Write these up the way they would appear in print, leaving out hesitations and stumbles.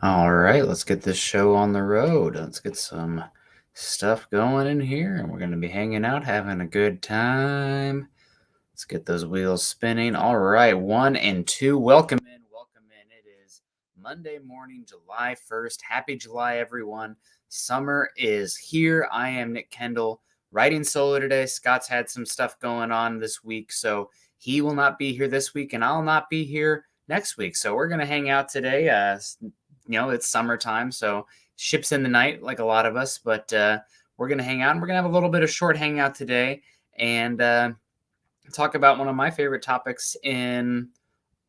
All right, let's get this show on the road. Let's get some stuff going in here, and we're going to be hanging out, having a good time. Let's get those wheels spinning. All right, 1 and 2. Welcome in. Welcome in. It is Monday morning, July 1st. Happy July, everyone. Summer is here. I am Nick Kendell, writing solo today. Scott's had some stuff going on this week, so he will not be here this week, and I'll not be here next week. So we're going to hang out today. It's summertime, so ships in the night like a lot of us, but we're going to hang out, and we're going to have a little bit of short hangout today and talk about one of my favorite topics in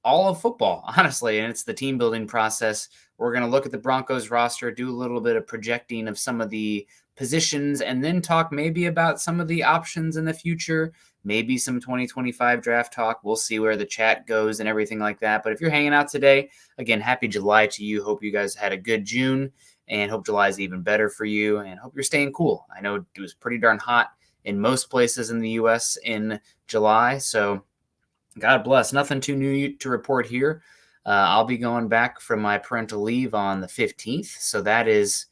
all of football, honestly, and it's the team building process. We're going to look at the Broncos roster, do a little bit of projecting of some of the positions, and then talk maybe about some of the options in the future, maybe some 2025 draft talk. We'll see where the chat goes and everything like that. But if you're hanging out today, again, happy July to you. Hope you guys had a good June, and hope July is even better for you, and hope you're staying cool. I know it was pretty darn hot in most places in the U.S. in July, so God bless. Nothing too new to report here. I'll be going back from my parental leave on the 15th, so that is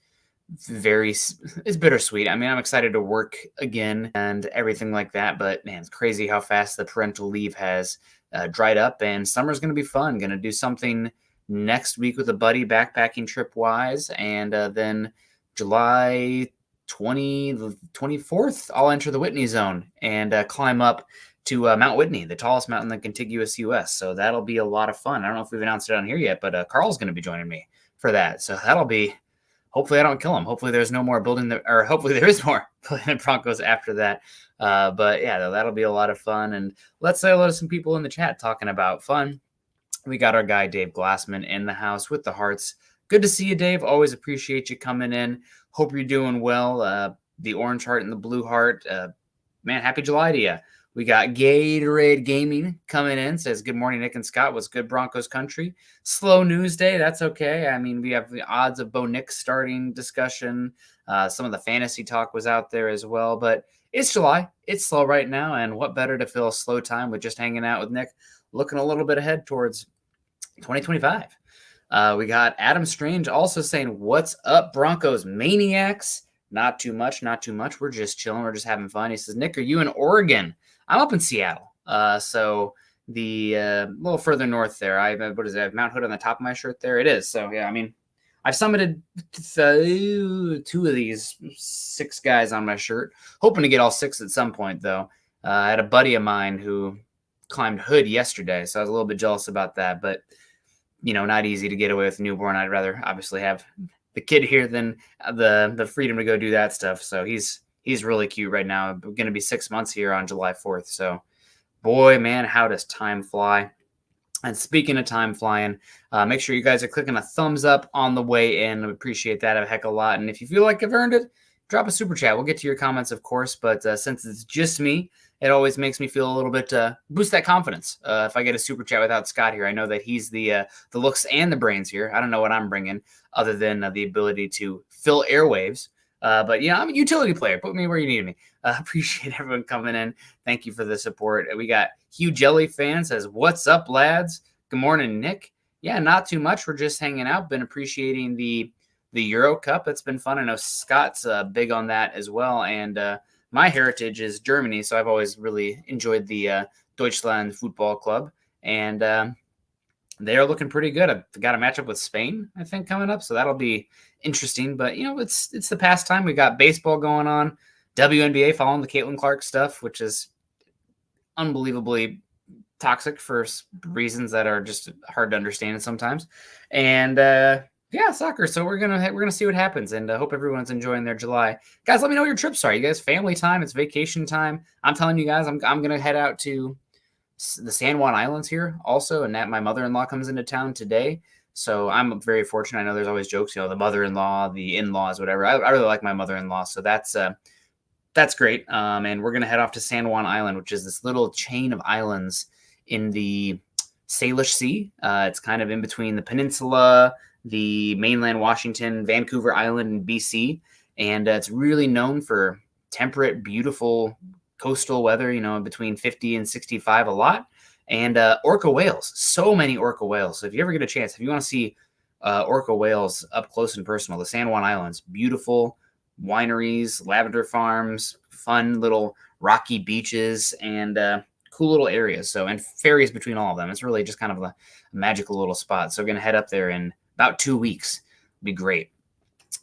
it's bittersweet. I mean, I'm excited to work again and everything like that, but man, it's crazy how fast the parental leave has dried up, and summer's going to be fun. Going to do something next week with a buddy, backpacking trip wise, and then July 24th, I'll enter the Whitney Zone and climb up to Mount Whitney, the tallest mountain in the contiguous U.S. So that'll be a lot of fun. I don't know if we've announced it on here yet, but Carl's going to be joining me for that. So that'll be, hopefully I don't kill him. Hopefully there's no more hopefully there is more building the Broncos after that. But yeah, that'll be a lot of fun. And let's say hello to some people in the chat talking about fun. We got our guy, Dave Glassman, in the house with the hearts. Good to see you, Dave. Always appreciate you coming in. Hope you're doing well. The orange heart and the blue heart. Man, happy July to you. We got Gatorade Gaming coming in. Says, good morning, Nick and Scott. What's good, Broncos country? Slow news day. That's okay. I mean, we have the odds of Bo Nick starting discussion. Some of the fantasy talk was out there as well. But it's July. It's slow right now. And what better to fill a slow time with just hanging out with Nick, looking a little bit ahead towards 2025. We got Adam Strange also saying, what's up, Broncos maniacs? Not too much. We're just chilling. We're just having fun. He says, Nick, are you in Oregon? I'm up in Seattle. So the little further north there. I have Mount Hood on the top of my shirt there? It is. So yeah, I mean, I've summited 2 of these 6 guys on my shirt. Hoping to get all 6 at some point, though. I had a buddy of mine who climbed Hood yesterday, so I was a little bit jealous about that. But not easy to get away with a newborn. I'd rather obviously have the kid here than the freedom to go do that stuff. So he's really cute right now. Going to be 6 months here on July 4th. So boy, man, how does time fly? And speaking of time flying, make sure you guys are clicking a thumbs up on the way in. I appreciate that a heck of a lot. And if you feel like you've earned it, drop a super chat. We'll get to your comments, of course. But since it's just me, it always makes me feel a little bit boost that confidence. If I get a super chat without Scott here, I know that he's the looks and the brains here. I don't know what I'm bringing other than the ability to fill airwaves. But I'm a utility player. Put me where you need me. Appreciate everyone coming in. Thank you for the support. We got Hugh Jelly fan says, "What's up, lads? Good morning, Nick." Yeah, not too much. We're just hanging out. Been appreciating the Euro Cup. It's been fun. I know Scott's big on that as well. And my heritage is Germany, so I've always really enjoyed the Deutschland Football Club. And they are looking pretty good. I've got a matchup with Spain, I think, coming up, so that'll be interesting. But it's the pastime. We got baseball going on, WNBA following the Caitlin Clark stuff, which is unbelievably toxic for reasons that are just hard to understand sometimes. And soccer. So we're gonna see what happens, and hope everyone's enjoying their July. Guys, let me know what your trips are. You guys, family time? It's vacation time. I'm telling you guys, I'm gonna head out to the San Juan Islands here also, and that my mother-in-law comes into town today. So I'm very fortunate. I know there's always jokes, the mother-in-law, the in-laws, whatever. I really like my mother-in-law, so that's great. And we're gonna head off to San Juan Island, which is this little chain of islands in the Salish Sea. It's kind of in between the peninsula, the mainland Washington, Vancouver Island, and BC, and it's really known for temperate, beautiful coastal weather, between 50 and 65 a lot, and orca whales, so many orca whales. So if you ever get a chance, if you want to see orca whales up close and personal. The San Juan Islands, beautiful wineries, lavender farms, fun little rocky beaches, and cool little areas. So, and ferries between all of them. It's really just kind of a magical little spot. So, we're going to head up there in about 2 weeks. It'll be great.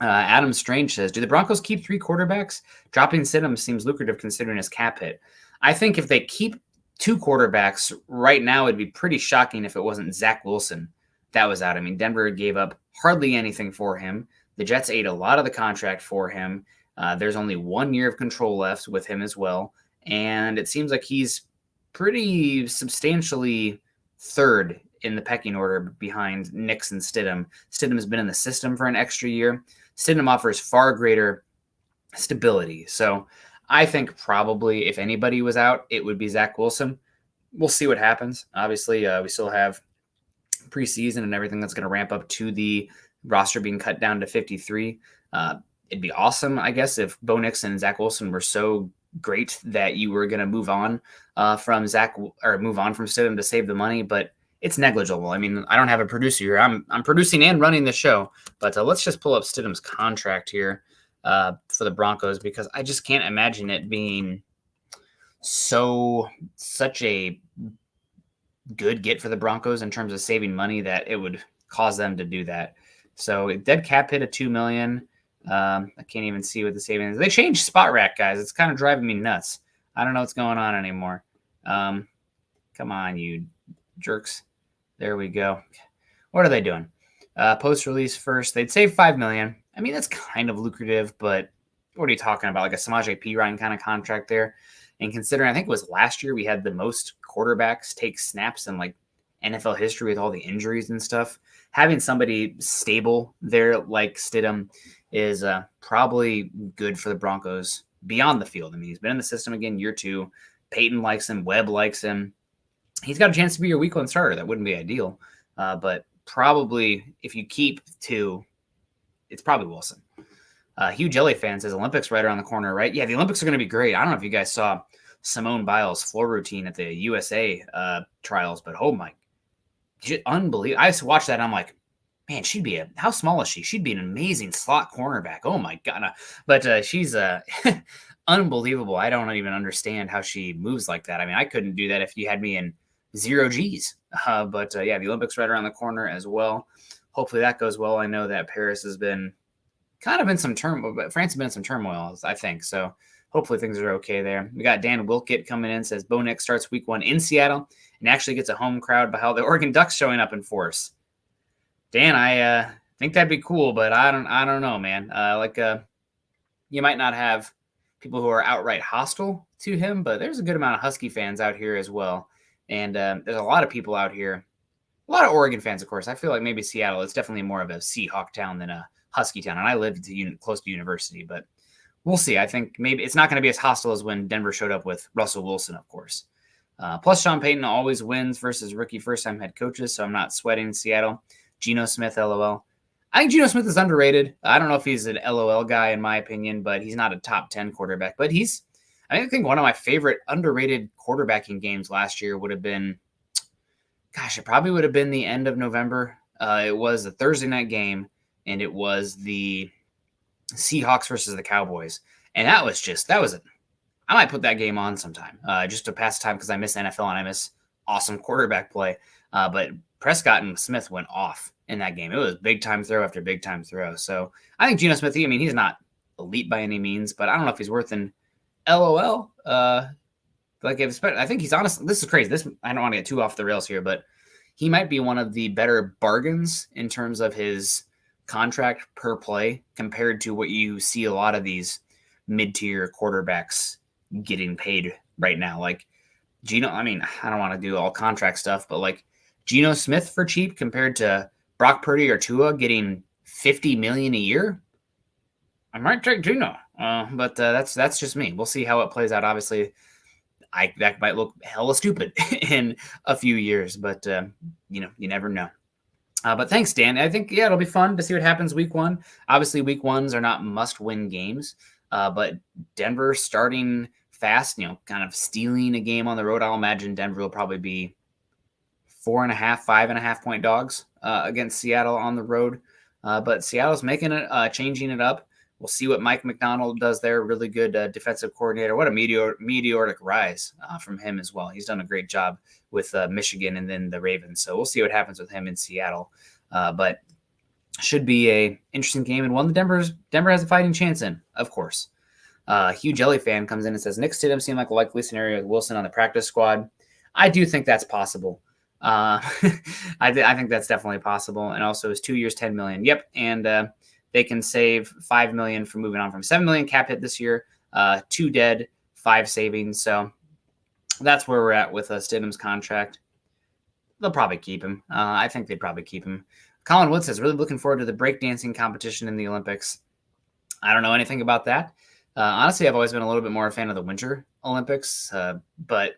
Adam Strange says, do the Broncos keep 3 quarterbacks? Dropping Stidham seems lucrative considering his cap hit. I think if they keep 2 quarterbacks right now, it'd be pretty shocking if it wasn't Zach Wilson that was out. I mean, Denver gave up hardly anything for him. The Jets ate a lot of the contract for him. There's only 1 year of control left with him as well. And it seems like he's pretty substantially third in the pecking order behind Nix and Stidham. Stidham has been in the system for an extra year. Stidham offers far greater stability. So I think probably if anybody was out, it would be Zach Wilson. We'll see what happens. Obviously, we still have preseason and everything that's going to ramp up to the roster being cut down to 53. It'd be awesome, I guess, if Bo Nix and Zach Wilson were so great that you were going to move on from Stidham to save the money, but it's negligible. I mean, I don't have a producer here. I'm producing and running the show, but let's just pull up Stidham's contract here for the Broncos, because I just can't imagine it being such a good get for the Broncos in terms of saving money that it would cause them to do that. So dead cap hit of $2 million. I can't even see what the savings is. They changed Spot Rack, guys. It's kind of driving me nuts. I don't know what's going on anymore. Come on, you jerks. There we go. What are they doing? Post-release first. They'd save $5 million. I mean, that's kind of lucrative, but what are you talking about? Like a Samaje Perine kind of contract there. And considering, I think it was last year we had the most quarterbacks take snaps in like NFL history with all the injuries and stuff. Having somebody stable there like Stidham is probably good for the Broncos beyond the field. I mean, he's been in the system again year 2. Peyton likes him. Webb likes him. He's got a chance to be your week 1 starter. That wouldn't be ideal. But probably if you keep 2, it's probably Wilson. Huge LA fan says Olympics right around the corner, right? Yeah, the Olympics are going to be great. I don't know if you guys saw Simone Biles' floor routine at the USA trials, but oh my, unbelievable. I used to watch that and I'm like, man, how small is she? She'd be an amazing slot cornerback. Oh my God. No. But she's unbelievable. I don't even understand how she moves like that. I mean, I couldn't do that if you had me in 0 G's. But yeah, the Olympics right around the corner as well. Hopefully that goes well. I know that Paris has been kind of in some turmoil, but France has been in some turmoil, I think. So hopefully things are okay there. We got Dan Wilkett coming in, says Bo Nix starts week 1 in Seattle and actually gets a home crowd by how the Oregon Ducks showing up in force. Dan, I think that'd be cool, but I don't know, man. You might not have people who are outright hostile to him, but there's a good amount of Husky fans out here as well. And there's a lot of people out here, a lot of Oregon fans, of course. I feel like maybe Seattle is definitely more of a Seahawk town than a Husky town. And I lived close to university, but we'll see. I think maybe it's not going to be as hostile as when Denver showed up with Russell Wilson, of course. Plus, Sean Payton always wins versus rookie first-time head coaches, so I'm not sweating Seattle. Geno Smith, LOL. I think Geno Smith is underrated. I don't know if he's an LOL guy in my opinion, but he's not a top 10 quarterback. But I think one of my favorite underrated quarterbacking games last year would have been, it probably would have been the end of November. It was a Thursday night game, and it was the Seahawks versus the Cowboys. And I might put that game on sometime just to pass time because I miss NFL and I miss awesome quarterback play. But Prescott and Smith went off in that game. It was big time throw after big time throw. So I think Geno Smith, he's not elite by any means, but I don't know if he's worth an LOL. I think he's honest. This is crazy. I don't want to get too off the rails here, but he might be one of the better bargains in terms of his contract per play compared to what you see a lot of these mid-tier quarterbacks getting paid right now. Like Geno, I don't want to do all contract stuff, but like Geno Smith for cheap compared to Brock Purdy or Tua getting $50 million a year, I might take Geno. But that's just me. We'll see how it plays out. Obviously, that might look hella stupid in a few years, but you never know. But thanks, Dan. I think, it'll be fun to see what happens week 1. Obviously, week 1s are not must-win games, but Denver starting fast, kind of stealing a game on the road. I'll imagine Denver will probably be 4.5, 5.5 point dogs against Seattle on the road. But Seattle's making it, changing it up. We'll see what Mike McDonald does there. Really good defensive coordinator. What a meteoric rise from him as well. He's done a great job with Michigan and then the Ravens. So we'll see what happens with him in Seattle. But should be a interesting game and one that Denver has a fighting chance in, of course. Hugh Jelly fan comes in and says Nick Stidham seemed like a likely scenario with Wilson on the practice squad. I do think that's possible. I think that's definitely possible. And also it's 2 years, $10 million. Yep, and they can save $5 million from moving on from $7 million cap hit this year. 2 dead, 5 savings. So that's where we're at with Stidham's contract. They'll probably keep him. I think they'd probably keep him. Colin Wood says, really looking forward to the breakdancing competition in the Olympics. I don't know anything about that. Honestly, I've always been a little bit more a fan of the Winter Olympics, but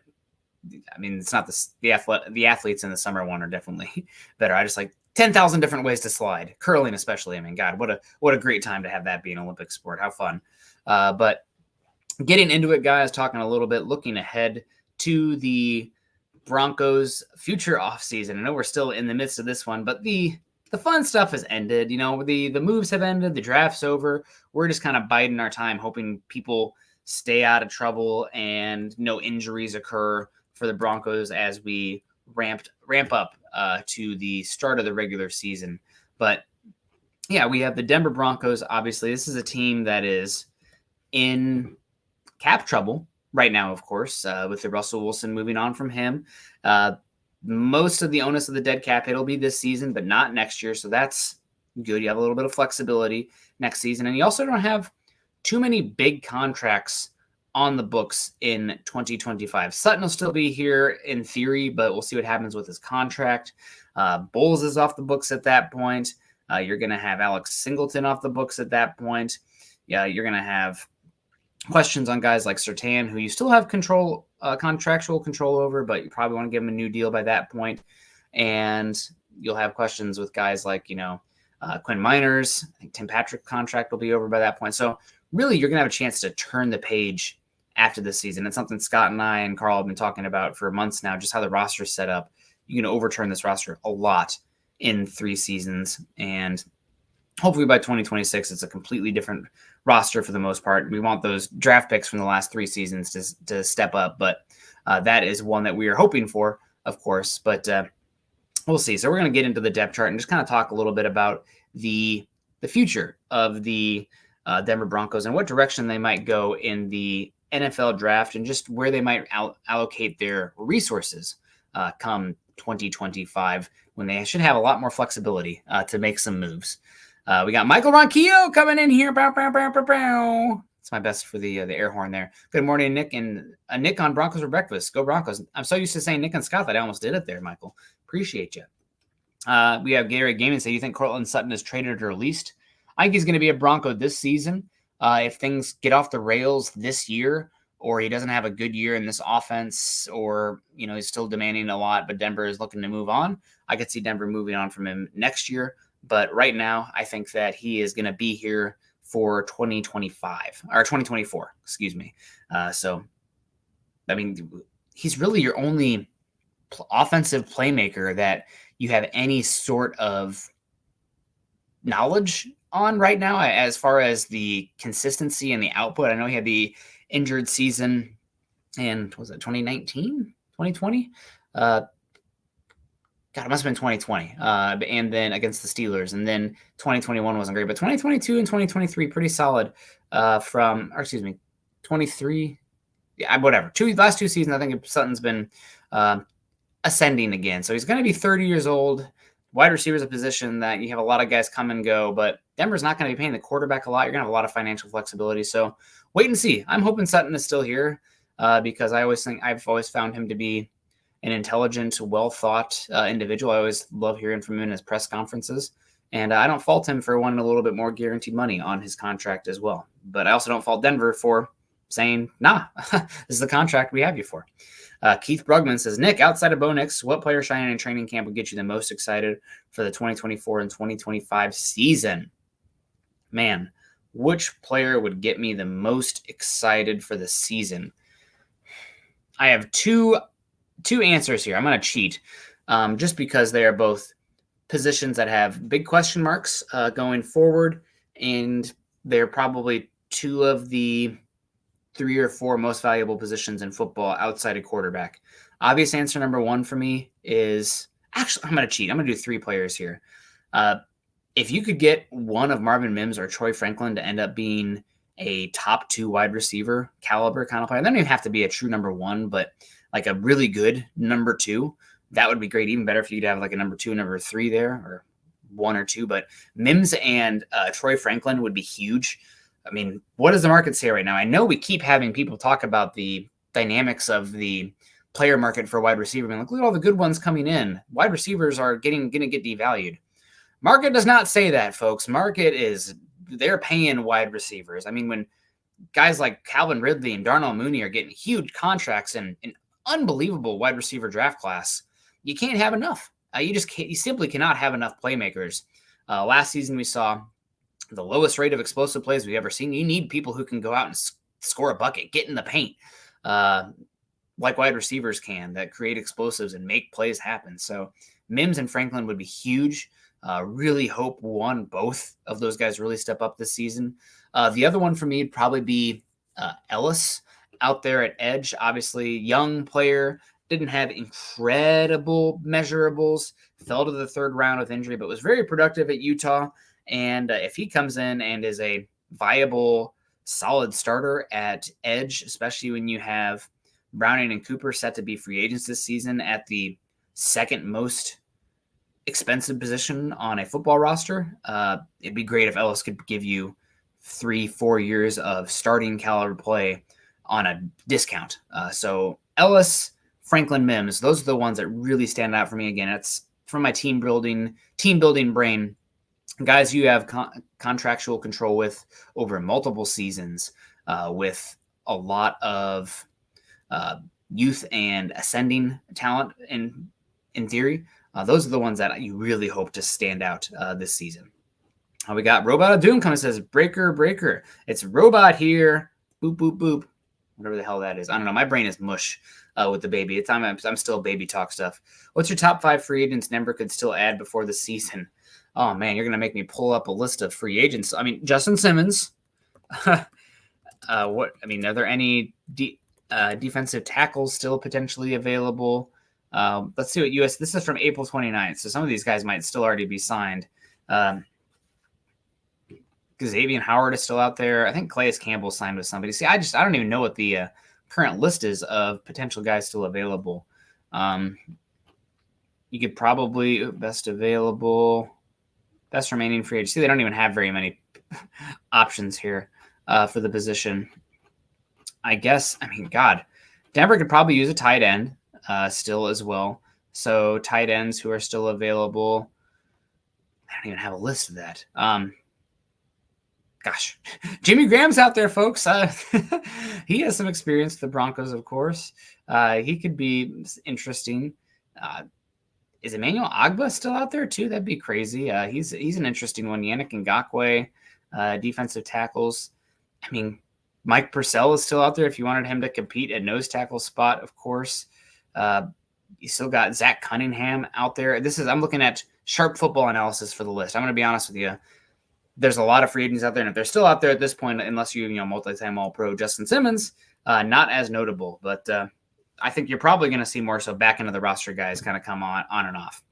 I mean, it's not the athletes in the summer one are definitely better. I just like 10,000 different ways to slide, curling especially. I mean, God, what a great time to have that be an Olympic sport. How fun. But getting into it, guys, talking a little bit, looking ahead to the Broncos' future offseason. I know we're still in the midst of this one, but the fun stuff has ended. You know, the moves have ended. The draft's over. We're just kind of biding our time, hoping people stay out of trouble and no injuries occur for the Broncos as we ramp up to the start of the regular season. But yeah, we have the Denver Broncos. Obviously, this is a team that is in cap trouble right now, of course, with the Russell Wilson moving on from him. Most of the onus of the dead cap hit will be this season, but not next year. So that's good. You have a little bit of flexibility next season. And you also don't have too many big contracts on the books in 2025. Sutton will still be here in theory, but we'll see what happens with his contract. Bowles is off the books at that point. You're going to have Alex Singleton off the books at that point. Yeah, you're going to have questions on guys like Surtain, who you still have contractual control over, but you probably want to give him a new deal by that point. And you'll have questions with guys like, Quinn Miners. I think Tim Patrick's contract will be over by that point. So really, you're going to have a chance to turn the page after this season. It's something Scott and I and Carl have been talking about for months now, just how the roster is set up. You can overturn this roster a lot in 3 seasons. And hopefully by 2026, it's a completely different roster for the most part. We want those draft picks from the last 3 seasons to step up. But that is one that we are hoping for, of course. But we'll see. So we're going to get into the depth chart and just kind of talk a little bit about the future of the Denver Broncos and what direction they might go in the NFL draft and just where they might allocate their resources come 2025 when they should have a lot more flexibility to make some moves. We got Michael Ronquillo coming in here. Bow, bow, bow, bow, bow. It's my best for the air horn there. Good morning, Nick. And Nick on Broncos for breakfast. Go Broncos. I'm so used to saying Nick and Scott that I almost did it there, Michael. Appreciate you. We have Gary Gaming say, you think Courtland Sutton is traded or released? I think he's going to be a Bronco this season. If things get off the rails this year, or he doesn't have a good year in this offense, or, he's still demanding a lot, but Denver is looking to move on, I could see Denver moving on from him next year. But right now, I think that he is going to be here for 2025 or 2024, excuse me. So, I mean, he's really your only offensive playmaker that you have any sort of knowledge on right now as far as the consistency and the output. I know he had the injured season in, was it 2019, 2020? God, it must have been 2020. And then against the Steelers. And then 2021 wasn't great. But 2022 and 2023, pretty solid 23. Yeah, whatever. Last 2 seasons, I think Sutton's been ascending again. So he's going to be 30 years old. Wide receiver is a position that you have a lot of guys come and go. But Denver's not going to be paying the quarterback a lot. You're going to have a lot of financial flexibility. So wait and see. I'm hoping Sutton is still here because I've always found him to be an intelligent, well-thought individual. I always love hearing from him in his press conferences. And I don't fault him for wanting a little bit more guaranteed money on his contract as well. But I also don't fault Denver for saying, nah, this is the contract we have you for. Keith Brugman says, Nick, outside of Bo Nix, what player shining in training camp would get you the most excited for the 2024 and 2025 season? Man, which player would get me the most excited for the season? I have two answers here. I'm going to cheat just because they are both positions that have big question marks going forward, and they're probably two of the 3 or 4 most valuable positions in football outside of quarterback. Obvious answer number 1 for me is actually, I'm going to cheat. I'm going to do 3 players here. If you could get one of Marvin Mims or Troy Franklin to end up being a top 2 wide receiver caliber kind of player, they don't even have to be a true number 1, but like a really good number 2, that would be great. Even better if you could have like a number 2, number 3 there, or 1 or 2. But Mims and Troy Franklin would be huge. I mean, what does the market say right now? I know we keep having people talk about the dynamics of the player market for wide receiver. I mean, look at all the good ones coming in. Wide receivers are going to get devalued. Market does not say that, folks. Market is, they're paying wide receivers. I mean, when guys like Calvin Ridley and Darnell Mooney are getting huge contracts in an unbelievable wide receiver draft class, you can't have enough. You simply cannot have enough playmakers. Last season, we saw the lowest rate of explosive plays we've ever seen. You need people who can go out and score a bucket, get in the paint, like wide receivers can, that create explosives and make plays happen. So Mims and Franklin would be huge. Really hope both of those guys really step up this season. The other one for me would probably be Ellis out there at edge. Obviously, young player, didn't have incredible measurables, fell to the 3rd round with injury, but was very productive at Utah. And if he comes in and is a viable, solid starter at edge, especially when you have Browning and Cooper set to be free agents this season at the 2nd most expensive position on a football roster, it'd be great if Ellis could give you 3-4 years of starting caliber play on a discount. So Ellis, Franklin, Mims, those are the ones that really stand out for me. Again, it's from my team building brain. Guys you have contractual control with over multiple seasons, with a lot of youth and ascending talent in theory. Those are the ones that you really hope to stand out this season. We got Robot of Doom coming, says, breaker. It's Robot here. Boop, boop, boop. Whatever the hell that is. I don't know. My brain is mush with the baby. I'm still baby talk stuff. What's your top 5 free agents Denver could still add before the season? Oh, man, you're going to make me pull up a list of free agents. I mean, Justin Simmons. Are there any defensive tackles still potentially available? Let's see what this is from April 29th. So some of these guys might still already be signed. Xavier Howard is still out there. I think Calais Campbell signed with somebody. See, I don't even know what the current list is of potential guys still available. You could probably best remaining free agent. See, they don't even have very many options here for the position. I guess, Denver could probably use a tight end still as well. So tight ends who are still available. I don't even have a list of that. Jimmy Graham's out there, folks. He has some experience with the Broncos, of course. He could be interesting. Is Emmanuel Ogbah still out there too? That'd be crazy. He's an interesting one. Yannick Ngakoue, defensive tackles. I mean, Mike Purcell is still out there if you wanted him to compete at nose tackle spot, of course. You still got Zach Cunningham out there. I'm looking at sharp football analysis for the list. I'm going to be honest with you. There's a lot of free agents out there, and if they're still out there at this point, unless multi-time All-Pro Justin Simmons, not as notable. But I think you're probably going to see more so back into the roster guys kind of come on and off.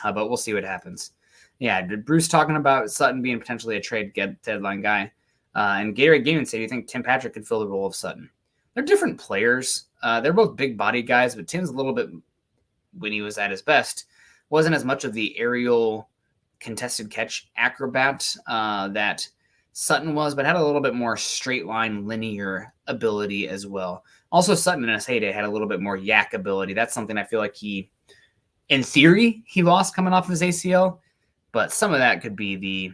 But we'll see what happens. Yeah, Bruce talking about Sutton being potentially a trade deadline guy. And Gatorade Gaming said, do you think Tim Patrick could fill the role of Sutton? They're different players. They're both big body guys, but Tim's a little bit, when he was at his best, wasn't as much of the aerial contested catch acrobat that Sutton was, but had a little bit more straight line linear ability as well. Also, Sutton in his heyday had a little bit more yak ability. That's something I feel like in theory, he lost coming off of his ACL, but some of that could be the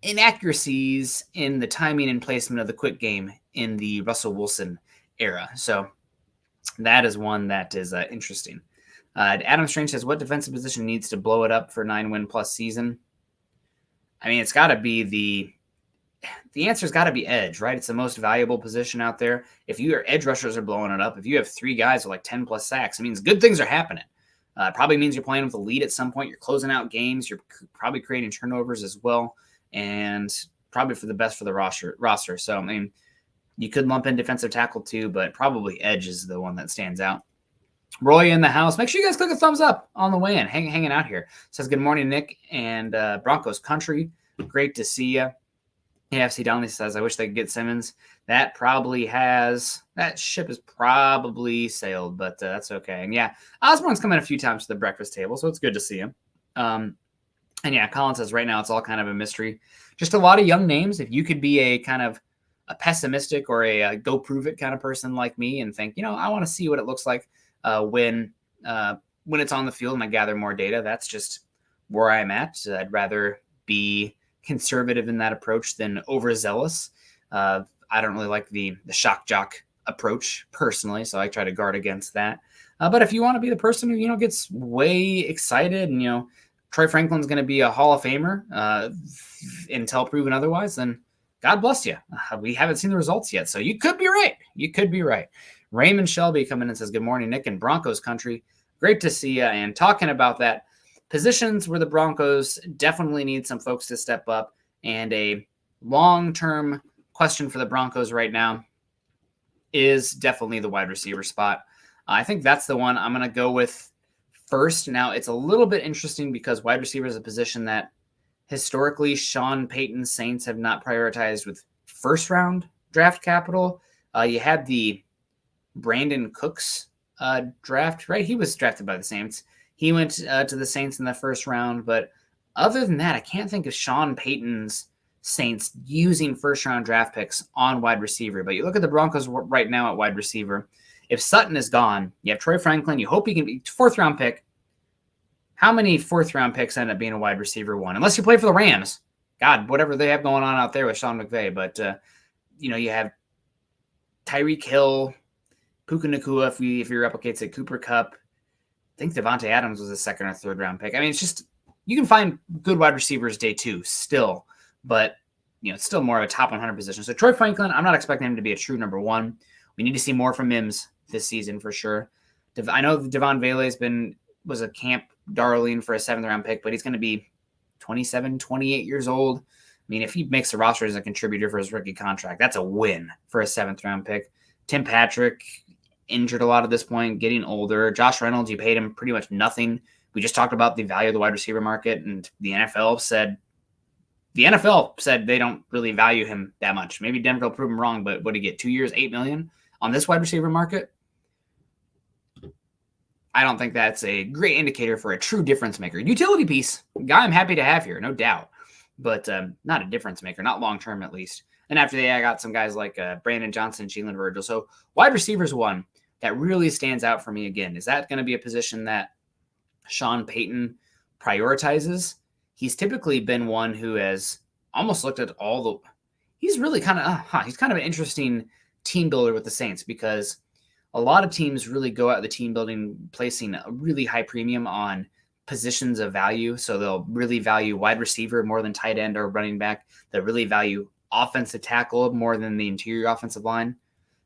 inaccuracies in the timing and placement of the quick game in the Russell Wilson era. So that is one that is interesting. Adam Strange says, what defensive position needs to blow it up for 9-win plus season? I mean, it's got to be the answer's got to be edge, right? It's the most valuable position out there. If your edge rushers are blowing it up, if you have 3 guys with like 10 plus sacks, it means good things are happening. Probably means you're playing with a lead at some point. You're closing out games. You're probably creating turnovers as well, and probably for the best for the roster. So, I mean, you could lump in defensive tackle too, but probably edge is the one that stands out. Roy in the house. Make sure you guys click a thumbs up on the way in. Hanging out here. Says, good morning, Nick and Broncos country. Great to see you. AFC Donnelly says, I wish they could get Simmons. That ship is probably sailed, but that's okay. And yeah, Osborne's come in a few times to the breakfast table, so it's good to see him. And yeah, Colin says right now it's all kind of a mystery. Just a lot of young names. If you could be a kind of a pessimistic or a go prove it kind of person like me and think, I want to see what it looks like when it's on the field and I gather more data, that's just where I'm at. I'd rather be conservative in that approach than overzealous. I don't really like the shock jock approach personally, so I try to guard against that. But if you want to be the person who gets way excited and Troy Franklin's going to be a Hall of Famer until proven otherwise, then God bless you. We haven't seen the results yet, so you could be right. Raymond Shelby coming in and says, good morning, Nick and Broncos country. Great to see you. And talking about that, positions where the Broncos definitely need some folks to step up, and a long-term question for the Broncos right now is definitely the wide receiver spot. I think that's the one I'm going to go with first. Now, it's a little bit interesting because wide receiver is a position that historically Sean Payton's Saints have not prioritized with first-round draft capital. You had the Brandon Cooks draft, right? He was drafted by the Saints. He went to the Saints in the first round, but other than that, I can't think of Sean Payton's Saints using first-round draft picks on wide receiver. But you look at the Broncos right now at wide receiver. If Sutton is gone, you have Troy Franklin. You hope he can be fourth-round pick. How many fourth-round picks end up being a wide receiver one? Unless you play for the Rams. God, whatever they have going on out there with Sean McVay. But, you have Tyreek Hill, Puka Nacua, if he replicates it, Cooper Kupp. I think Devontae Adams was a second or third round pick. I mean, it's just, you can find good wide receivers day two still, but it's still more of a top 100 position. So Troy Franklin, I'm not expecting him to be a true number one. We need to see more from Mims this season for sure. I know Devon Vele was a camp darling for a 7th round pick, but he's going to be 27, 28 years old. I mean, if he makes the roster as a contributor for his rookie contract, that's a win for a 7th round pick. Tim Patrick, injured a lot at this point, getting older. Josh Reynolds, you paid him pretty much nothing. We just talked about the value of the wide receiver market, and the NFL said they don't really value him that much. Maybe Denver will prove him wrong, but what did he get? 2 years, $8 million on this wide receiver market? I don't think that's a great indicator for a true difference maker. Utility piece, guy I'm happy to have here, no doubt, but not a difference maker, not long-term at least. And after that, I got some guys like Brandon Johnson, Jalen Virgil. So wide receivers one that really stands out for me again. Is that going to be a position that Sean Payton prioritizes? He's typically been one who has almost looked at he's really kind of, he's kind of an interesting team builder with the Saints, because a lot of teams really go out the team building, placing a really high premium on positions of value. So they'll really value wide receiver more than tight end or running back. They'll really value offensive tackle more than the interior offensive line.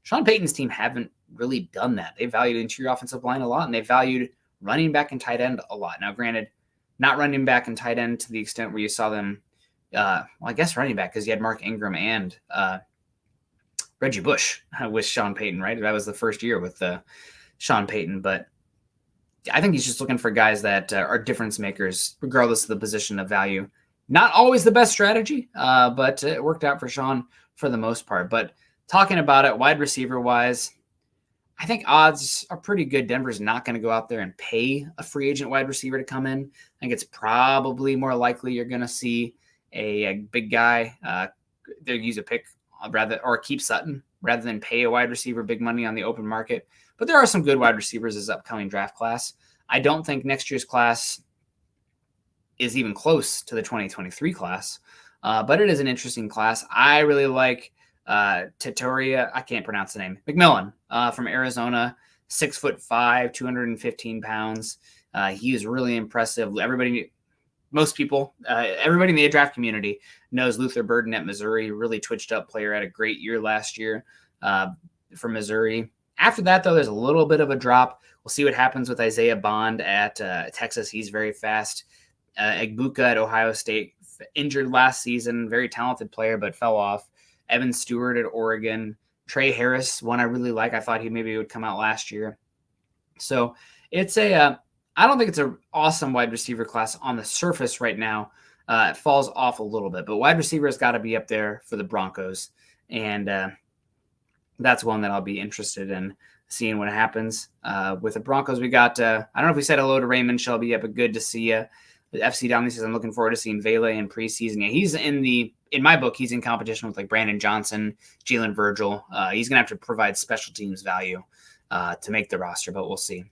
Sean Payton's team haven't really done that. They valued interior offensive line a lot, and they valued running back and tight end a lot. Now, granted, not running back and tight end to the extent where you saw them, I guess running back, because you had Mark Ingram and Reggie Bush with Sean Payton, right? That was the first year with Sean Payton. But I think he's just looking for guys that are difference makers, regardless of the position of value. Not always the best strategy, but it worked out for Sean for the most part. But talking about it, wide receiver-wise, I think odds are pretty good. Denver's not going to go out there and pay a free agent wide receiver to come in. I think it's probably more likely you're going to see a big guy. They'll use a pick or keep Sutton rather than pay a wide receiver big money on the open market. But there are some good wide receivers this upcoming draft class. I don't think next year's class is even close to the 2023 class, but it is an interesting class. I really like Tatoria, I can't pronounce the name, McMillan from Arizona, 6'5", 215 pounds. He is really impressive. Most people, everybody in the draft community knows Luther Burden at Missouri, really twitched up player, had a great year last year for Missouri. After that, though, there's a little bit of a drop. We'll see what happens with Isaiah Bond at Texas. He's very fast. Egbuka at Ohio State, injured last season. Very talented player, but fell off. Evan Stewart at Oregon. Trey Harris, one I really like. I thought he maybe would come out last year. So it's I don't think it's an awesome wide receiver class on the surface right now. It falls off a little bit, but wide receiver has got to be up there for the Broncos. And that's one that I'll be interested in seeing what happens. With the Broncos, we got, I don't know if we said hello to Raymond Shelby yet, but good to see you. The FC Downey says, I'm looking forward to seeing Vele in preseason. Yeah, he's in my book, he's in competition with like Brandon Johnson, Jalen Virgil. He's going to have to provide special teams value to make the roster, but we'll see.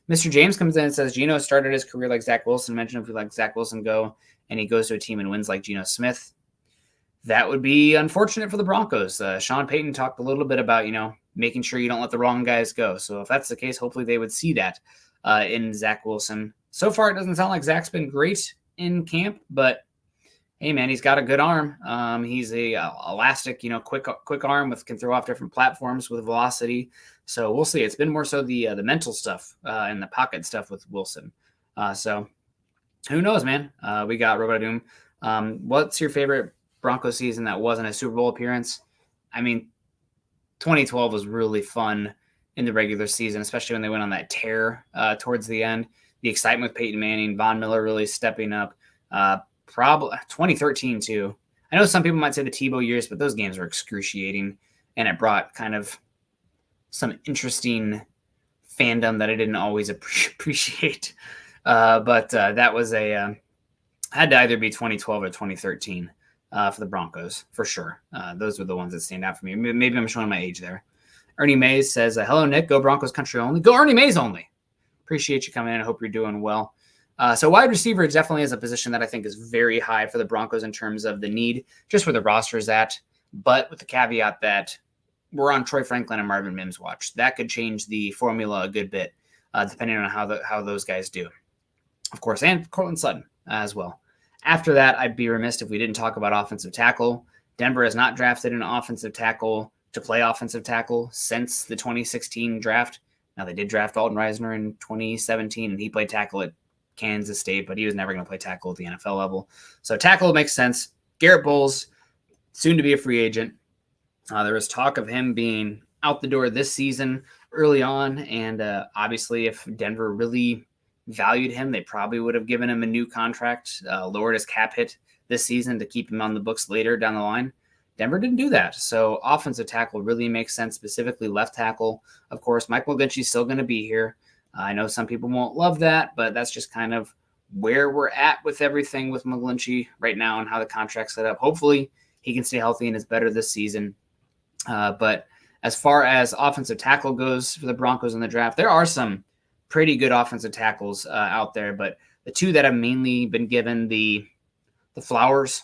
Mr. James comes in and says, Geno started his career like Zach Wilson. Mentioned if we let Zach Wilson go and he goes to a team and wins like Geno Smith. That would be unfortunate for the Broncos. Sean Payton talked a little bit about, making sure you don't let the wrong guys go. So if that's the case, hopefully they would see that in Zach Wilson. So far, it doesn't sound like Zach's been great in camp, but hey, man, he's got a good arm. He's a elastic, quick arm can throw off different platforms with velocity. So we'll see. It's been more so the mental stuff and the pocket stuff with Wilson. So who knows, man? We got Robot Doom. What's your favorite Broncos season that wasn't a Super Bowl appearance? I mean, 2012 was really fun in the regular season, especially when they went on that tear towards the end. The excitement with Peyton Manning, Von Miller really stepping up. Probably 2013 too. I know some people might say the Tebow years, but those games were excruciating, and it brought kind of some interesting fandom that I didn't always appreciate. But that was had to either be 2012 or 2013 for the Broncos for sure. Those were the ones that stand out for me. Maybe I'm showing my age there. Ernie Mays says, "Hello, Nick. Go Broncos country only. Go Ernie Mays only. Appreciate you coming in. I hope you're doing well." So wide receiver definitely is a position that I think is very high for the Broncos in terms of the need, just where the roster is at. But with the caveat that we're on Troy Franklin and Marvin Mims watch. That could change the formula a good bit, depending on how those guys do. Of course, and Courtland Sutton as well. After that, I'd be remiss if we didn't talk about offensive tackle. Denver has not drafted an offensive tackle to play offensive tackle since the 2016 draft. Now, they did draft Alton Reisner in 2017, and he played tackle at Kansas State, but he was never going to play tackle at the NFL level. So tackle makes sense. Garrett Bowles, soon to be a free agent. There was talk of him being out the door this season early on, and obviously if Denver really valued him, they probably would have given him a new contract, lowered his cap hit this season to keep him on the books later down the line. Denver didn't do that. So offensive tackle really makes sense, specifically left tackle. Of course, Mike McGlinchey's still going to be here. I know some people won't love that, but that's just kind of where we're at with everything with McGlinchey right now and how the contract's set up. Hopefully he can stay healthy and is better this season. But as far as offensive tackle goes for the Broncos in the draft, there are some pretty good offensive tackles out there, but the two that have mainly been given the flowers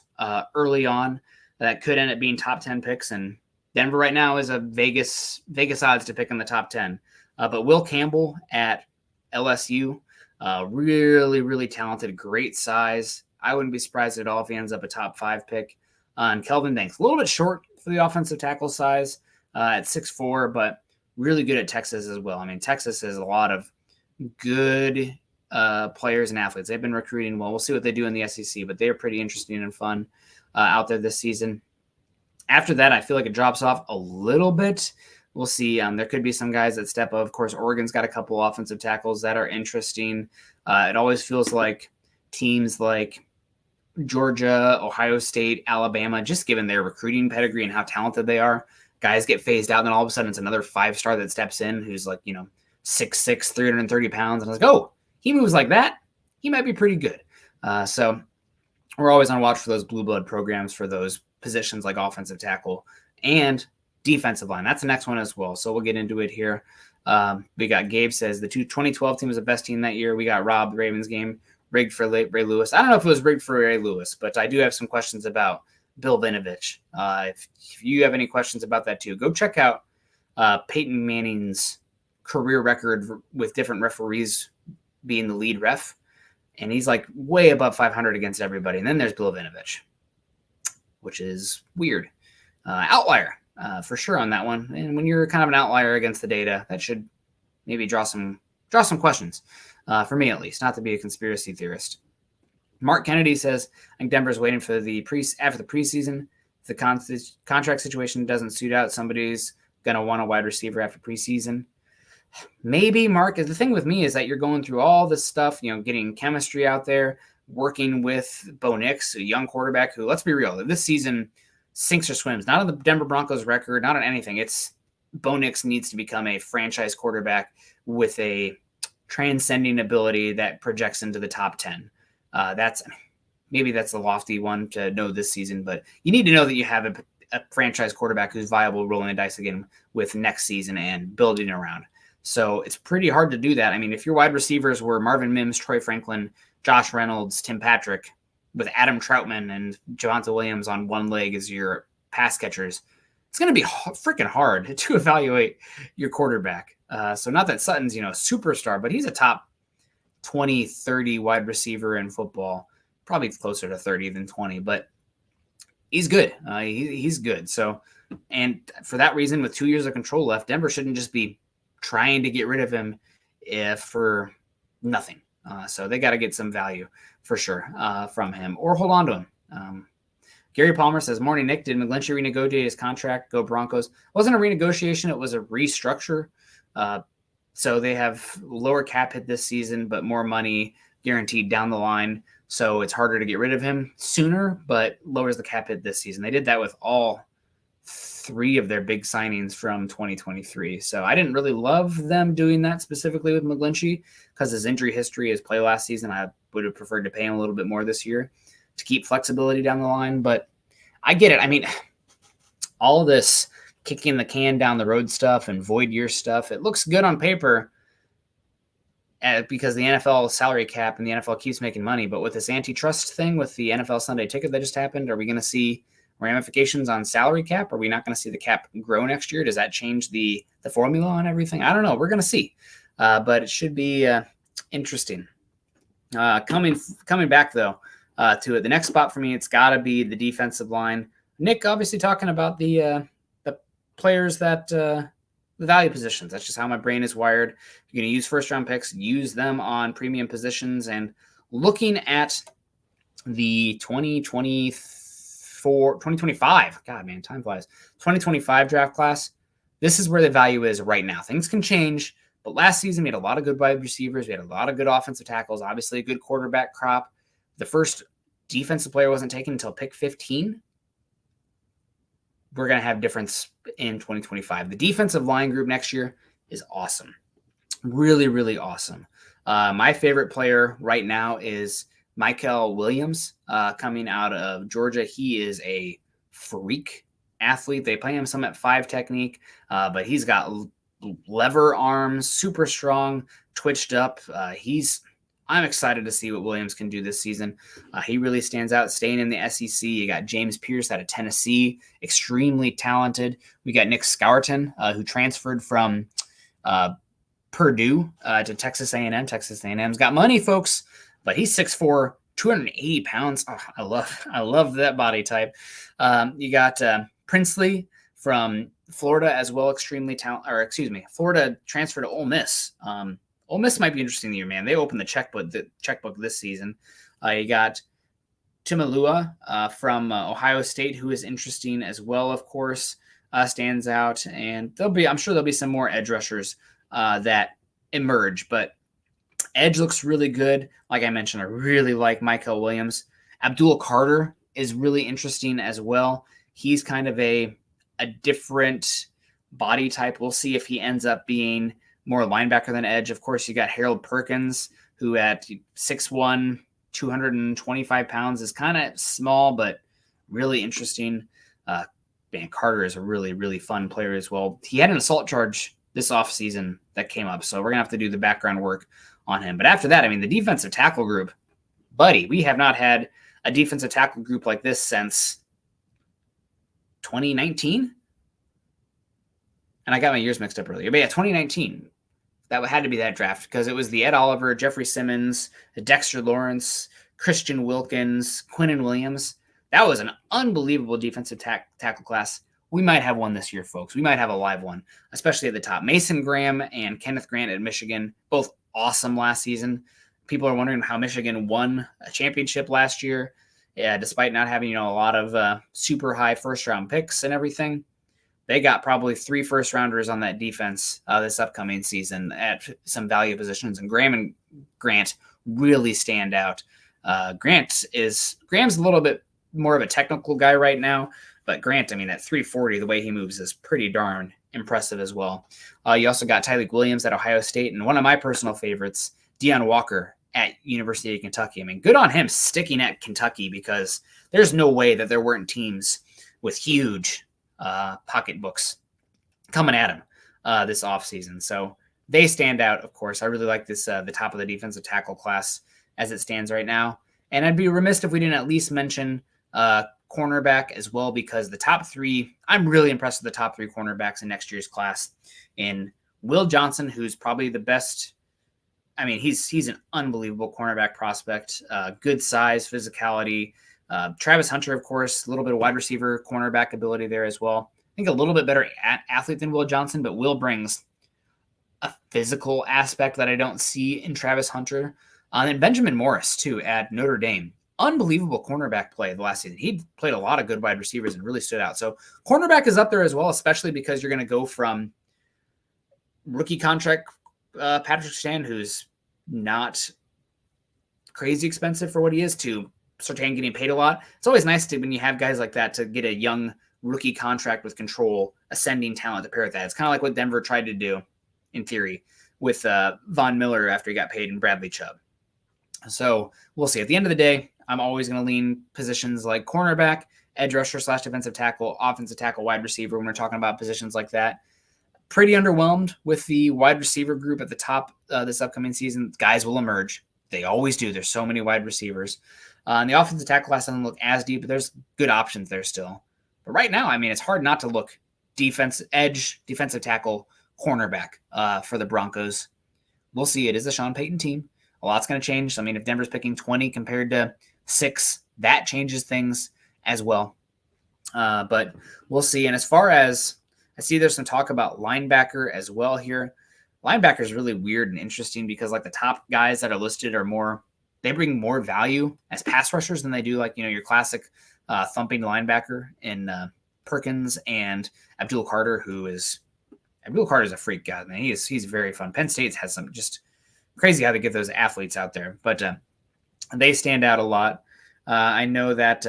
early on that could end up being top 10 picks, and Denver right now is a Vegas odds to pick in the top 10. But Will Campbell at LSU, really, really talented, great size. I wouldn't be surprised at all if he ends up a top 5 pick. And Kelvin Banks, a little bit short for the offensive tackle size at 6'4", but really good at Texas as well. I mean, Texas has a lot of good players and athletes. They've been recruiting well. We'll see what they do in the SEC, but they're pretty interesting and fun out there this season. After that, I feel like it drops off a little bit. We'll see. There could be some guys that step up. Of course, Oregon's got a couple offensive tackles that are interesting. It always feels like teams like Georgia, Ohio State, Alabama, just given their recruiting pedigree and how talented they are, guys get phased out, and then all of a sudden it's another 5-star that steps in who's like, 6'6", 330 pounds. And I was like, oh, he moves like that. He might be pretty good. So we're always on watch for those blue blood programs for those positions like offensive tackle and defensive line. That's the next one as well. So we'll get into it here. We got Gabe says the 2012 team was the best team that year. We got Rob, the Ravens game, rigged for Ray Lewis. I don't know if it was rigged for Ray Lewis, but I do have some questions about Bill Vinovich. If you have any questions about that too, go check out Peyton Manning's career record with different referees being the lead ref. And he's like way above 500 against everybody. And then there's Bill Vinovich, which is weird. Outlier. for sure on that one. And when you're kind of an outlier against the data, that should maybe draw some questions for me, at least, not to be a conspiracy theorist. Mark Kennedy says, I think Denver's waiting for after the preseason. If the contract situation doesn't suit out, somebody's going to want a wide receiver after preseason. Maybe, Mark. The thing with me is that you're going through all this stuff, getting chemistry out there, working with Bo Nix, a young quarterback who, let's be real, this season sinks or swims. Not on the Denver Broncos record, not on anything. It's Bo Nix needs to become a franchise quarterback with a transcending ability that projects into the top 10. Maybe that's a lofty one to know this season, but you need to know that you have a franchise quarterback who's viable rolling the dice again with next season and building around. So it's pretty hard to do that. I mean, if your wide receivers were Marvin Mims, Troy Franklin, Josh Reynolds, Tim Patrick, with Adam Troutman and Javonte Williams on one leg as your pass catchers, it's going to be freaking hard to evaluate your quarterback. So not that Sutton's, a superstar, but he's a top 20, 30 wide receiver in football, probably closer to 30 than 20, but he's good. He's good. So, and for that reason, with 2 years of control left, Denver shouldn't just be trying to get rid of him for nothing. So they got to get some value for sure from him or hold on to him. Gary Palmer says, morning, Nick. Did McGlinchey renegotiate his contract? Go Broncos. It wasn't a renegotiation. It was a restructure. So they have lower cap hit this season, but more money guaranteed down the line. So it's harder to get rid of him sooner, but lowers the cap hit this season. They did that with all three of their big signings from 2023. So I didn't really love them doing that specifically with McGlinchey because his injury history, his play last season, I would have preferred to pay him a little bit more this year to keep flexibility down the line. But I get it. I mean, all this kicking the can down the road stuff and void year stuff, it looks good on paper because the NFL salary cap and the NFL keeps making money. But with this antitrust thing with the NFL Sunday ticket that just happened, are we going to see ramifications on salary cap? Are we not going to see the cap grow next year? Does that change the formula and everything? I don't know. We're going to see. But it should be interesting. Coming back, though, to it, the next spot for me, it's got to be the defensive line. Nick, obviously talking about the players that the value positions. That's just how my brain is wired. You're going to use first-round picks, use them on premium positions, and looking at the 2025, God, man, time flies, 2025 draft class, this is where the value is right now. Things can change, but last season we had a lot of good wide receivers. We had a lot of good offensive tackles, obviously a good quarterback crop. The first defensive player wasn't taken until pick 15. We're going to have difference in 2025. The defensive line group next year is awesome. Really, really awesome. My favorite player right now is Michael Williams coming out of Georgia. He is a freak athlete. They play him some at 5 technique, but he's got lever arms, super strong, twitched up. I'm excited to see what Williams can do this season. He really stands out, staying in the SEC. You got James Pierce out of Tennessee, extremely talented. We got Nick Scourton, who transferred from Purdue to Texas A&M. Texas A&M's got money, folks, but he's 6'4", 280 pounds. Oh, I love that body type. You got Princely from Florida as well, extremely talented. Florida transferred to Ole Miss. Ole Miss might be interesting to you, man. They opened the checkbook this season. You got Timalua from Ohio State, who is interesting as well, of course, stands out. And I'm sure there'll be some more edge rushers that emerge. But edge looks really good. Like I mentioned, I really like Michael Williams. Abdul Carter is really interesting as well. He's kind of a different body type. We'll see if he ends up being more linebacker than edge. Of course, you got Harold Perkins, who at 6'1", 225 pounds is kind of small, but really interesting. Carter is a really, really fun player as well. He had an assault charge this offseason that came up, so we're going to have to do the background work on him. But after that, I mean, the defensive tackle group, buddy, we have not had a defensive tackle group like this since 2019. And I got my years mixed up earlier. But yeah, 2019. That had to be that draft because it was the Ed Oliver, Jeffrey Simmons, Dexter Lawrence, Christian Wilkins, Quinnen Williams. That was an unbelievable defensive tackle class. We might have one this year, folks. We might have a live one, especially at the top. Mason Graham and Kenneth Grant at Michigan, both awesome last season. People are wondering how Michigan won a championship last year, despite not having a lot of super high first-round picks and everything. They got probably 3 first-rounders on that defense this upcoming season at some value positions, and Graham and Grant really stand out. Graham's a little bit more of a technical guy right now, but Grant, at 340, the way he moves is pretty darn impressive as well. You also got Tyleik Williams at Ohio State, and one of my personal favorites, Deion Walker at University of Kentucky. Good on him sticking at Kentucky, because there's no way that there weren't teams with huge pocketbooks coming at him this offseason. So they stand out, of course. I really like this, the top of the defensive tackle class as it stands right now. And I'd be remiss if we didn't at least mention cornerback as well, because the top 3, I'm really impressed with the top 3 cornerbacks in next year's class. In Will Johnson, who's probably the best. He's an unbelievable cornerback prospect, good size, physicality. Travis Hunter, of course, a little bit of wide receiver, cornerback ability there as well. I think a little bit better athlete than Will Johnson, but Will brings a physical aspect that I don't see in Travis Hunter. And Benjamin Morris, too, at Notre Dame. Unbelievable cornerback play the last season. He played a lot of good wide receivers and really stood out. So cornerback is up there as well, especially because you're going to go from rookie contract Patrick Stan, who's not crazy expensive for what he is, to Surtain getting paid a lot. It's always nice to, when you have guys like that, to get a young rookie contract with control, ascending talent to pair with that. It's kind of like what Denver tried to do, in theory, with Von Miller after he got paid and Bradley Chubb. So we'll see. At the end of the day, I'm always going to lean positions like cornerback, edge rusher / defensive tackle, offensive tackle, wide receiver when we're talking about positions like that. Pretty underwhelmed with the wide receiver group at the top this upcoming season. Guys will emerge. They always do. There's so many wide receivers. And the offensive tackle class doesn't look as deep, but there's good options there still. But right now, it's hard not to look edge, defensive tackle, cornerback for the Broncos. We'll see. It is a Sean Payton team. A lot's going to change. So, if Denver's picking 20 compared to 6, that changes things as well. But we'll see. And as far as I see, there's some talk about linebacker as well here. Linebacker is really weird and interesting because the top guys that are listed are they bring more value as pass rushers than they do your classic thumping linebacker in Perkins and Abdul Carter, Abdul Carter's a freak guy. He's very fun. Penn State has some just crazy how they get those athletes out there, but they stand out a lot. I know that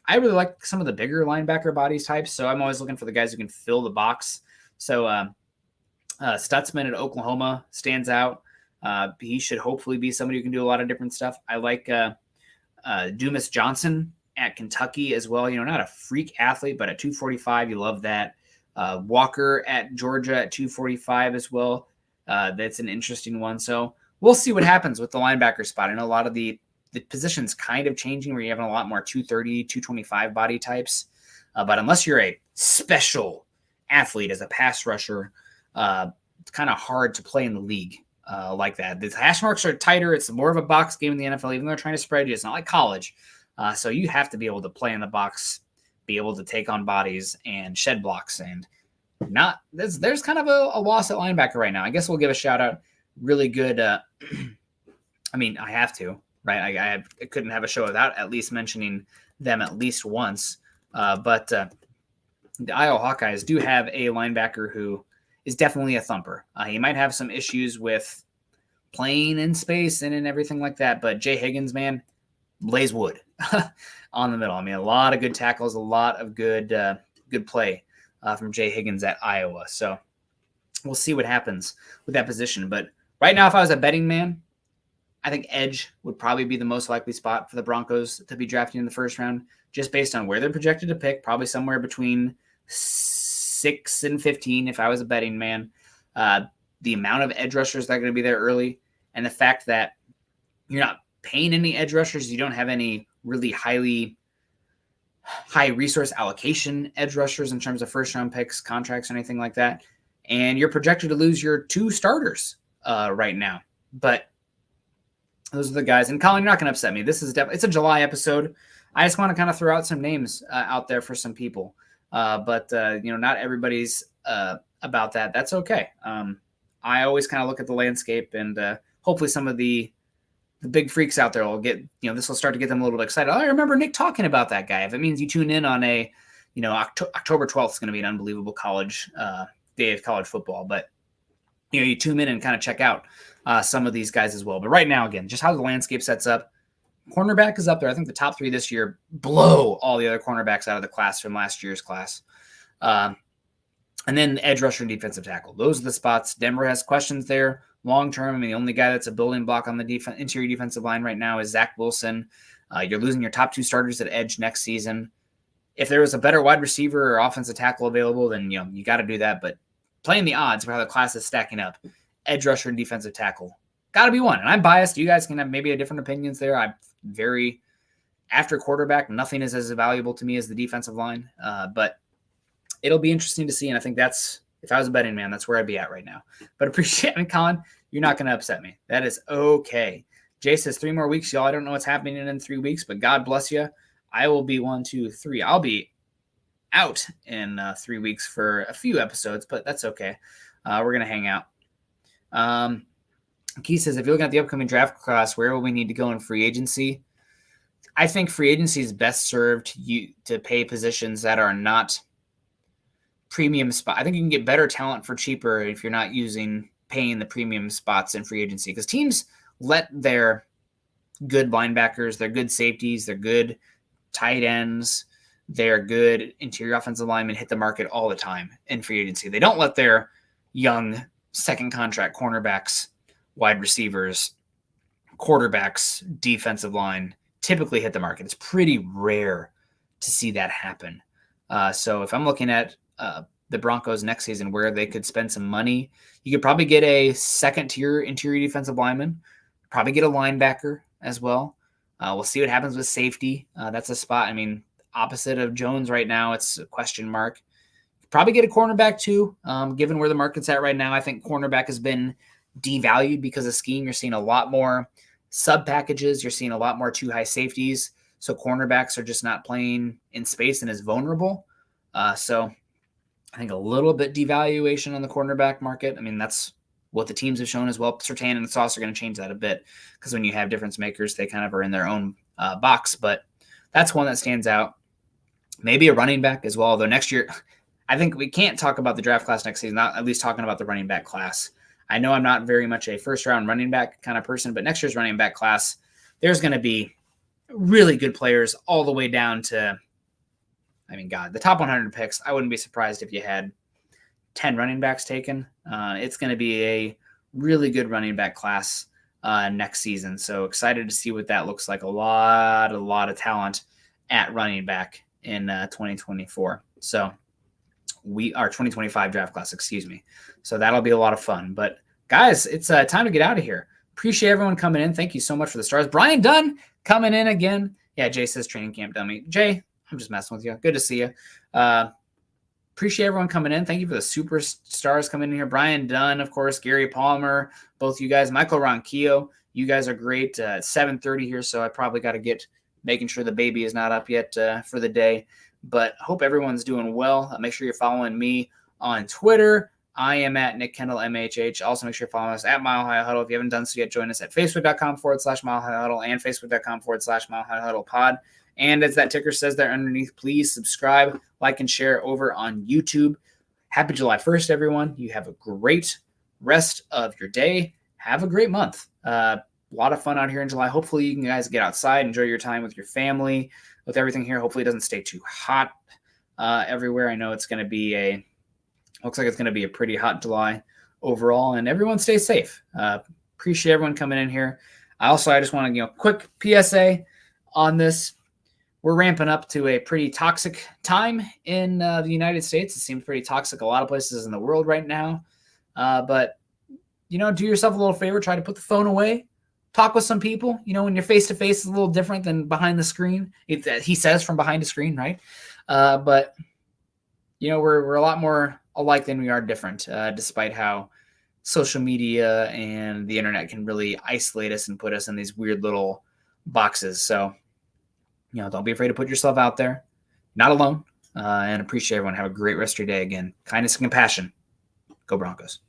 I really like some of the bigger linebacker bodies types, so I'm always looking for the guys who can fill the box. So Stutzman at Oklahoma stands out. He should hopefully be somebody who can do a lot of different stuff. I like Dumas Johnson at Kentucky as well. Not a freak athlete, but at 245, you love that. Walker at Georgia at 245 as well. That's an interesting one. So we'll see what happens with the linebacker spot. I know a lot of the position's kind of changing where you're having a lot more 230, 225 body types. But unless you're a special athlete as a pass rusher, it's kind of hard to play in the league like that. The hash marks are tighter. It's more of a box game in the NFL, even though they're trying to spread you. It's not like college. So you have to be able to play in the box, be able to take on bodies and shed blocks. And there's kind of a loss at linebacker right now. I guess we'll give a shout out. Really good. I have to, right? I couldn't have a show without at least mentioning them at least once. But the Iowa Hawkeyes do have a linebacker who is definitely a thumper. He might have some issues with playing in space and everything like that, but Jay Higgins, man, lays wood on the middle. A lot of good tackles, a lot of good play from Jay Higgins at Iowa. So we'll see what happens with that position. But right now, if I was a betting man, I think edge would probably be the most likely spot for the Broncos to be drafting in the first round, just based on where they're projected to pick, probably somewhere between 6 and 15 if I was a betting man. The amount of edge rushers that are going to be there early, and the fact that you're not paying any edge rushers, you don't have any really high resource allocation edge rushers in terms of first round picks, contracts, or anything like that. And you're projected to lose your 2 starters right now. But those are the guys. And Colin, you're not going to upset me. This is it's a July episode. I just want to kind of throw out some names out there for some people. But not everybody's about that. That's okay. I always kind of look at the landscape, and hopefully some of the big freaks out there will get, this will start to get them a little bit excited. Oh, I remember Nick talking about that guy. If it means you tune in on October 12th is going to be an unbelievable day of college football. But, you tune in and kind of check out some of these guys as well. But right now, again, just how the landscape sets up, cornerback is up there. I think the top 3 this year blow all the other cornerbacks out of the class from last year's class. And then edge rusher and defensive tackle. Those are the spots. Denver has questions there. Long-term, the only guy that's a building block on the interior defensive line right now is Zach Wilson. You're losing your top 2 starters at edge next season. If there was a better wide receiver or offensive tackle available, then, you got to do that. But playing the odds for how the class is stacking up, edge rusher and defensive tackle, got to be one. And I'm biased. You guys can have maybe different opinions there. After quarterback, nothing is as valuable to me as the defensive line. But it'll be interesting to see. And I think if I was a betting man, that's where I'd be at right now. But appreciate it, Colin. You're not going to upset me. That is okay. Jay says 3 more weeks, y'all. I don't know what's happening in 3 weeks, but God bless you. I will be 1, 2, 3. I'll be out in 3 weeks for a few episodes, but that's okay. We're going to hang out. Keith says, if you're looking at the upcoming draft class, where will we need to go in free agency? I think free agency is best served to pay positions that are not premium spot. I think you can get better talent for cheaper if you're not paying the premium spots in free agency, because teams let their good linebackers, their good safeties, their good tight ends, their good interior offensive linemen hit the market all the time in free agency. They don't let their young second contract cornerbacks, wide receivers, quarterbacks, defensive line typically hit the market. It's pretty rare to see that happen. So if I'm looking at the Broncos next season, where they could spend some money, you could probably get a second-tier interior defensive lineman, probably get a linebacker as well. We'll see what happens with safety. That's a spot. Opposite of Jones right now, it's a question mark. Probably get a cornerback too, given where the market's at right now. I think cornerback has been devalued because of scheme. You're seeing a lot more sub packages. You're seeing a lot more too high safeties. So cornerbacks are just not playing in space and is vulnerable. So I think a little bit devaluation on the cornerback market. That's what the teams have shown as well. Surtain and Sauce are going to change that a bit, because when you have difference makers, they kind of are in their own box. But that's one that stands out. Maybe a running back as well. Although next year, I think we can't talk about the draft class next season, not at least talking about the running back class. I know I'm not very much a first-round running back kind of person, but next year's running back class, there's going to be really good players all the way down to, the top 100 picks. I wouldn't be surprised if you had 10 running backs taken. It's going to be a really good running back class next season. So excited to see what that looks like. A lot of talent at running back in 2024. So we are 2025 draft class, excuse me. So that'll be a lot of fun. But guys, it's time to get out of here. Appreciate everyone coming in. Thank you so much for the stars. Brian Dunn coming in again. Yeah, Jay says training camp dummy. Jay, I'm just messing with you. Good to see you. Appreciate everyone coming in. Thank you for the superstars coming in here. Brian Dunn, of course, Gary Palmer, both you guys. Michael Ronquillo, you guys are great. 7:30 here, so I probably got to get making sure the baby is not up yet for the day. But hope everyone's doing well. Make sure you're following me on Twitter. I am at Nick Kendell, MHH. Also, make sure you're following us at Mile High Huddle. If you haven't done so yet, join us at facebook.com/Mile High Huddle and facebook.com/Mile High Huddle pod. And as that ticker says there underneath, please subscribe, like, and share over on YouTube. Happy July 1st, everyone. You have a great rest of your day. Have a great month. A lot of fun out here in July. Hopefully you guys get outside, enjoy your time with your family, with everything here. Hopefully it doesn't stay too hot everywhere. I know it's going to be looks like it's going to be a pretty hot July overall, and everyone stay safe. Appreciate everyone coming in here. I just want to, quick PSA on this. We're ramping up to a pretty toxic time in the United States. It seems pretty toxic a lot of places in the world right now. But, do yourself a little favor. Try to put the phone away. Talk with some people. When you're face-to-face, it's a little different than behind the screen. He says from behind the screen, right? But, we're a lot more alike than we are different, despite how social media and the internet can really isolate us and put us in these weird little boxes. So, don't be afraid to put yourself out there. Not alone. and appreciate everyone. Have a great rest of your day. Again, kindness and compassion. Go Broncos.